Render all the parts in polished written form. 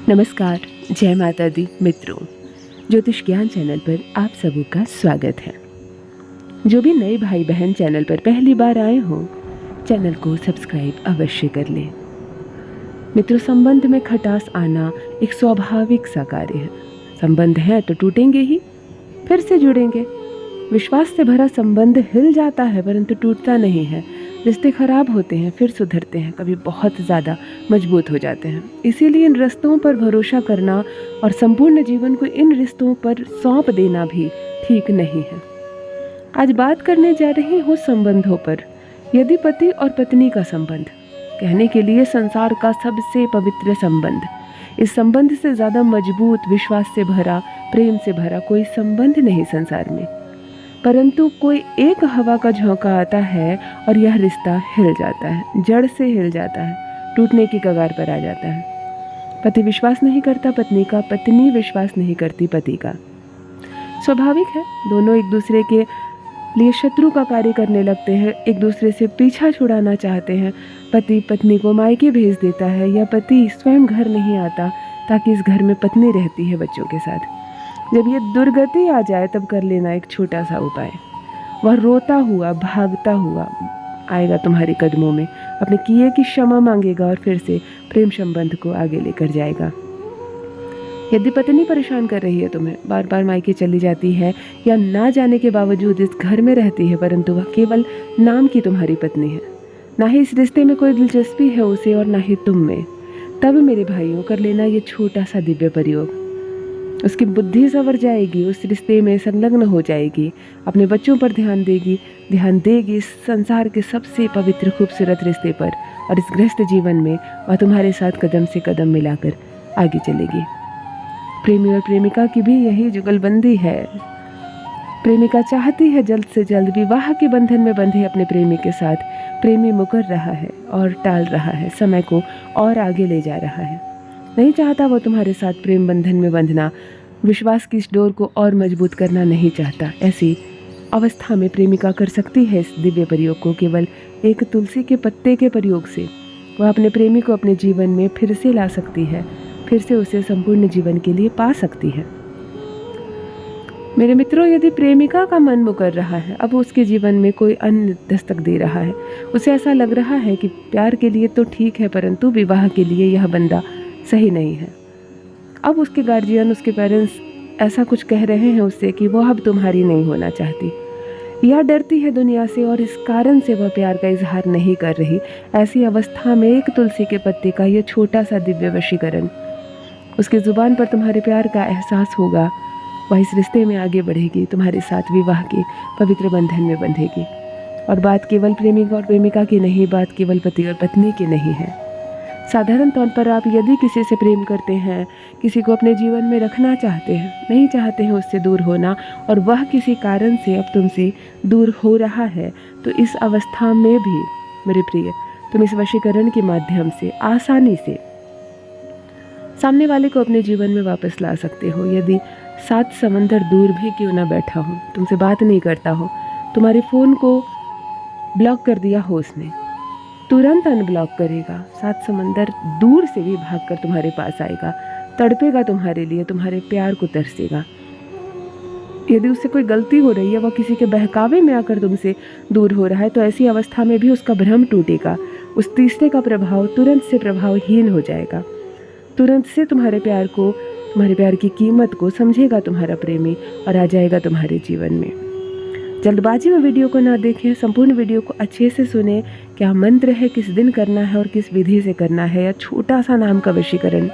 नमस्कार, जय माता दी मित्रों। ज्योतिष ज्ञान चैनल पर आप सबों का स्वागत है। जो भी नए भाई बहन चैनल पर पहली बार आए हो, चैनल को सब्सक्राइब अवश्य कर लें। मित्रों, संबंध में खटास आना एक स्वाभाविक सा कार्य है। संबंध है तो टूटेंगे ही, फिर से जुड़ेंगे। विश्वास से भरा संबंध हिल जाता है परंतु टूटता नहीं है। रिश्ते खराब होते हैं, फिर सुधरते हैं, कभी बहुत ज़्यादा मजबूत हो जाते हैं। इसीलिए इन रिश्तों पर भरोसा करना और संपूर्ण जीवन को इन रिश्तों पर सौंप देना भी ठीक नहीं है। आज बात करने जा रही हूँ संबंधों पर। यदि पति और पत्नी का संबंध, कहने के लिए संसार का सबसे पवित्र संबंध, इस संबंध से ज़्यादा मजबूत, विश्वास से भरा, प्रेम से भरा कोई संबंध नहीं संसार में। परंतु कोई एक हवा का झोंका आता है और यह रिश्ता हिल जाता है, जड़ से हिल जाता है, टूटने की कगार पर आ जाता है। पति विश्वास नहीं करता पत्नी का, पत्नी विश्वास नहीं करती पति का। स्वाभाविक है, दोनों एक दूसरे के लिए शत्रु का कार्य करने लगते हैं, एक दूसरे से पीछा छुड़ाना चाहते हैं। पति पत्नी को मायके भेज देता है या पति स्वयं घर नहीं आता ताकि इस घर में पत्नी रहती है बच्चों के साथ। जब ये दुर्गति आ जाए तब कर लेना एक छोटा सा उपाय। वह रोता हुआ, भागता हुआ आएगा तुम्हारे कदमों में, अपने किए की क्षमा मांगेगा और फिर से प्रेम संबंध को आगे लेकर जाएगा। यदि पत्नी परेशान कर रही है तुम्हें, बार बार मायके चली जाती है या ना जाने के बावजूद इस घर में रहती है, परंतु वह केवल नाम की तुम्हारी पत्नी है, ना ही इस रिश्ते में कोई दिलचस्पी है उसे और ना ही तुम में, तब मेरे भाइयों कर लेना ये छोटा सा दिव्य प्रयोग। उसकी बुद्धि संवर जाएगी, उस रिश्ते में संलग्न हो जाएगी, अपने बच्चों पर ध्यान देगी इस संसार के सबसे पवित्र खूबसूरत रिश्ते पर, और इस गृहस्थ जीवन में वह तुम्हारे साथ कदम से कदम मिलाकर आगे चलेगी। प्रेमी और प्रेमिका की भी यही जुगलबंदी है। प्रेमिका चाहती है जल्द से जल्द विवाह के बंधन में बंधे अपने प्रेमी के साथ। प्रेमी मुकर रहा है और टाल रहा है, समय को और आगे ले जा रहा है। नहीं चाहता वो तुम्हारे साथ प्रेम बंधन में बंधना, विश्वास की इस डोर को और मजबूत करना नहीं चाहता। ऐसी अवस्था में प्रेमिका कर सकती है इस दिव्य प्रयोग को। केवल एक तुलसी के पत्ते के प्रयोग से वह अपने प्रेमी को अपने जीवन में फिर से ला सकती है, फिर से उसे संपूर्ण जीवन के लिए पा सकती है। मेरे मित्रों, यदि प्रेमिका का मन मुकर रहा है, अब उसके जीवन में कोई अन्य दस्तक दे रहा है, उसे ऐसा लग रहा है कि प्यार के लिए तो ठीक है परंतु विवाह के लिए यह बंदा सही नहीं है। अब उसके गार्जियन, उसके पेरेंट्स ऐसा कुछ कह रहे हैं उससे कि वो अब तुम्हारी नहीं होना चाहती, या डरती है दुनिया से और इस कारण से वह प्यार का इजहार नहीं कर रही। ऐसी अवस्था में एक तुलसी के पत्ते का यह छोटा सा दिव्य वशीकरण, उसके जुबान पर तुम्हारे प्यार का एहसास होगा, वह इस रिश्ते में आगे बढ़ेगी, तुम्हारे साथ विवाह के पवित्र बंधन में बंधेगी। और बात केवल प्रेमिका और प्रेमिका की नहीं, बात केवल पति और पत्नी की नहीं है। साधारण तौर पर आप यदि किसी से प्रेम करते हैं, किसी को अपने जीवन में रखना चाहते हैं, नहीं चाहते हैं उससे दूर होना, और वह किसी कारण से अब तुमसे दूर हो रहा है, तो इस अवस्था में भी मेरे प्रिय, तुम इस वशीकरण के माध्यम से आसानी से सामने वाले को अपने जीवन में वापस ला सकते हो। यदि 7 समंदर दूर भी क्यों ना बैठा हो, तुमसे बात नहीं करता हो, तुम्हारे फ़ोन को ब्लॉक कर दिया हो उसने, तुरंत अनब्लॉक करेगा। 7 समंदर दूर से भी भागकर तुम्हारे पास आएगा, तड़पेगा तुम्हारे लिए, तुम्हारे प्यार को तरसेगा। यदि उससे कोई गलती हो रही है, वह किसी के बहकावे में आकर तुमसे दूर हो रहा है, तो ऐसी अवस्था में भी उसका भ्रम टूटेगा। उस तीसरे का प्रभाव तुरंत से प्रभावहीन हो जाएगा। तुरंत से तुम्हारे प्यार को, तुम्हारे प्यार की कीमत को समझेगा तुम्हारा प्रेमी और आ जाएगा तुम्हारे जीवन में। जल्दबाजी में वीडियो को ना देखें, संपूर्ण वीडियो को अच्छे से सुने। क्या मंत्र है, किस दिन करना है और किस विधि से करना है, या छोटा सा नाम का वशीकरण,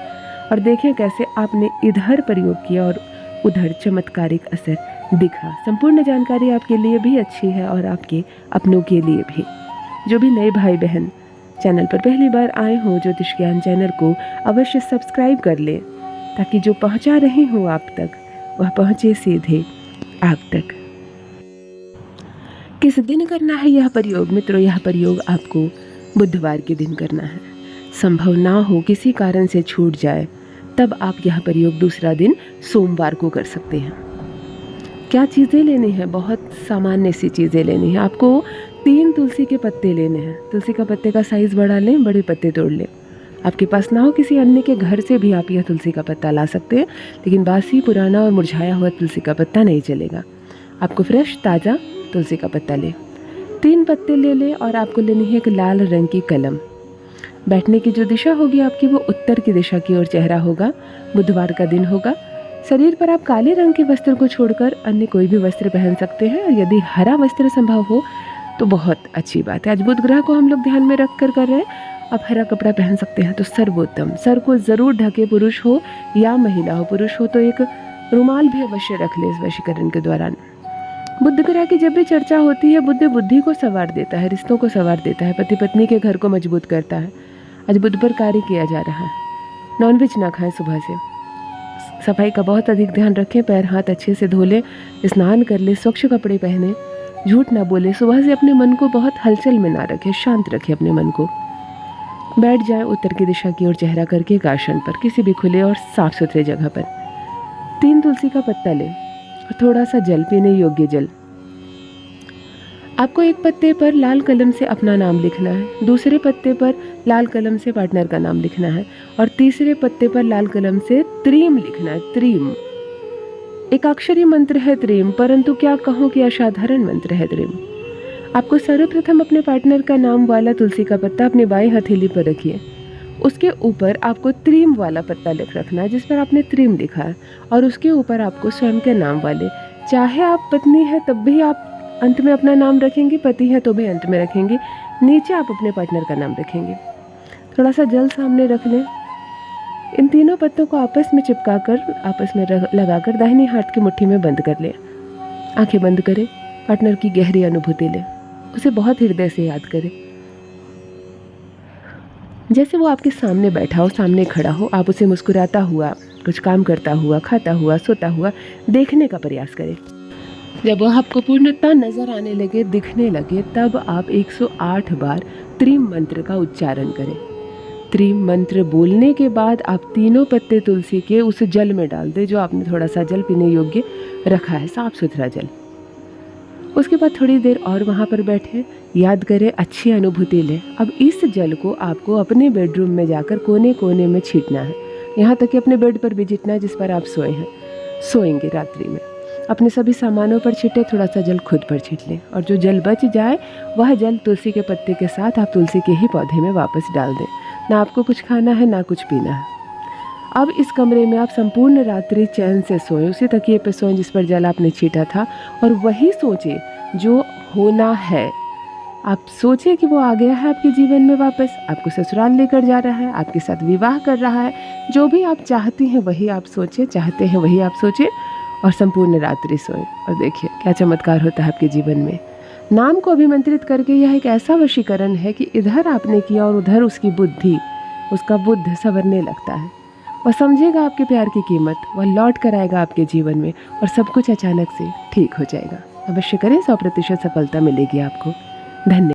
और देखें कैसे आपने इधर प्रयोग किया और उधर चमत्कारिक असर दिखा। संपूर्ण जानकारी आपके लिए भी अच्छी है और आपके अपनों के लिए भी। जो भी नए भाई बहन चैनल पर पहली बार आए हों, ज्योतिष ज्ञान चैनल को अवश्य सब्सक्राइब कर लें, ताकि जो पहुंचा रहे हो आप तक वह पहुंचे सीधे आप तक। किस दिन करना है यह प्रयोग? मित्रों, यह प्रयोग आपको बुधवार के दिन करना है। संभव ना हो, किसी कारण से छूट जाए, तब आप यह प्रयोग दूसरा दिन सोमवार को कर सकते हैं। क्या चीज़ें लेनी है? बहुत सामान्य सी चीज़ें लेनी है। आपको 3 तुलसी के पत्ते लेने हैं। तुलसी का पत्ते का साइज़ बड़ा लें, बड़े पत्ते तोड़ लें। आपके पास ना हो किसी अन्य के घर से भी आप यह तुलसी का पत्ता ला सकते हैं, लेकिन बासी, पुराना और मुरझाया हुआ तुलसी का पत्ता नहीं चलेगा। आपको फ्रेश ताज़ा तुलसी का पत्ता ले 3 पत्ते ले लें और आपको लेनी है एक लाल रंग की कलम। बैठने की जो दिशा होगी आपकी वो उत्तर की दिशा की ओर चेहरा होगा। बुधवार का दिन होगा। शरीर पर आप काले रंग के वस्त्र को छोड़कर अन्य कोई भी वस्त्र पहन सकते हैं, और यदि हरा वस्त्र संभव हो तो बहुत अच्छी बात है। आज बुध ग्रह को हम लोग ध्यान में रख कर रहे हैं। आप हरा कपड़ा पहन सकते हैं तो सर्वोत्तम। सर को ज़रूर ढके, पुरुष हो या महिला हो। पुरुष हो तो एक रुमाल भी अवश्य रख ले इस वशीकरण के दौरान। बुध ग्रह की जब भी चर्चा होती है, बुध बुद्धि को संवार देता है, रिश्तों को संवार देता है, पति पत्नी के घर को मजबूत करता है। आज बुध पर कार्य किया जा रहा है। नॉनवेज ना खाएं सुबह से। सफाई का बहुत अधिक ध्यान रखें। पैर हाथ अच्छे से धो लें, स्नान कर ले, स्वच्छ कपड़े पहने, झूठ ना बोले। सुबह से अपने मन को बहुत हलचल में ना रखें, शांत रखें अपने मन को। बैठ जाएं उत्तर की दिशा की ओर चेहरा करके एक आसन पर, किसी भी खुले और साफ सुथरे जगह पर। 3 तुलसी का पत्ता लें और थोड़ा सा जल, पीने योग्य जल। आपको एक पत्ते पर लाल कलम से अपना नाम लिखना है, दूसरे पत्ते पर लाल कलम से पार्टनर का नाम लिखना है, और तीसरे पत्ते पर लाल कलम से त्रीम लिखना है। त्रीम एक अक्षरी मंत्र है त्रीम, परंतु क्या कहूँ कि असाधारण मंत्र है त्रीम। आपको सर्वप्रथम अपने पार्टनर का नाम वाला तुलसी का पत्ता अपने बाएं हथेली पर रखिए। उसके ऊपर आपको त्रीम वाला पत्ता लिख रखना है जिस पर आपने त्रीम लिखा है, और उसके ऊपर आपको स्वयं के नाम वाले, चाहे आप पत्नी है तब भी आप अंत में अपना नाम रखेंगे, पति है तो भी अंत में रखेंगे, नीचे आप अपने पार्टनर का नाम रखेंगे। थोड़ा सा जल सामने रख लें। इन तीनों पत्तों को आपस में चिपकाकर, आपस में लगाकर दाहिनी हाथ की मुट्ठी में बंद कर लें। आंखें बंद करें, पार्टनर की गहरी अनुभूति लें, उसे बहुत हृदय से याद करें। जैसे वो आपके सामने बैठा हो, सामने खड़ा हो, आप उसे मुस्कुराता हुआ, कुछ काम करता हुआ, खाता हुआ, सोता हुआ देखने का प्रयास करें। जब वह आपको पूर्णतः नजर आने लगे, दिखने लगे, तब आप 108 बार त्रीम मंत्र का उच्चारण करें। त्रीम मंत्र बोलने के बाद आप तीनों पत्ते तुलसी के उस जल में डाल दें जो आपने थोड़ा सा जल पीने योग्य रखा है, साफ सुथरा जल। उसके बाद थोड़ी देर और वहाँ पर बैठे, याद करें, अच्छी अनुभूति लें। अब इस जल को आपको अपने बेडरूम में जाकर कोने कोने में छींटना है, यहाँ तक कि अपने बेड पर भी छींटना है जिस पर आप सोएंगे रात्रि में। अपने सभी सामानों पर छींटे, थोड़ा सा जल खुद पर छींट लें, और जो जल बच जाए वह जल तुलसी के पत्ते के साथ आप तुलसी के ही पौधे में वापस डाल दें। ना आपको कुछ खाना है ना कुछ पीना है। अब इस कमरे में आप संपूर्ण रात्रि चैन से सोएं, उसी तकिए पर सोएं जिस पर जल आपने छींटा था, और वही सोचें जो होना है। आप सोचें कि वो आ गया है आपके जीवन में वापस, आपको ससुराल लेकर जा रहा है, आपके साथ विवाह कर रहा है। जो भी आप चाहती हैं वही आप सोचें, चाहते हैं वही आप सोचें, और संपूर्ण रात्रि सोएं। और देखिए क्या चमत्कार होता है आपके जीवन में। नाम को अभिमंत्रित करके यह एक ऐसा वशीकरण है कि इधर आपने किया और उधर उसकी बुद्धि, उसका बुद्ध संवरने लगता है। वह समझेगा आपके प्यार की कीमत, वह लौट कर आएगा आपके जीवन में, और सब कुछ अचानक से ठीक हो जाएगा। अवश्य करें, 100% सफलता मिलेगी आपको। धन्यवाद।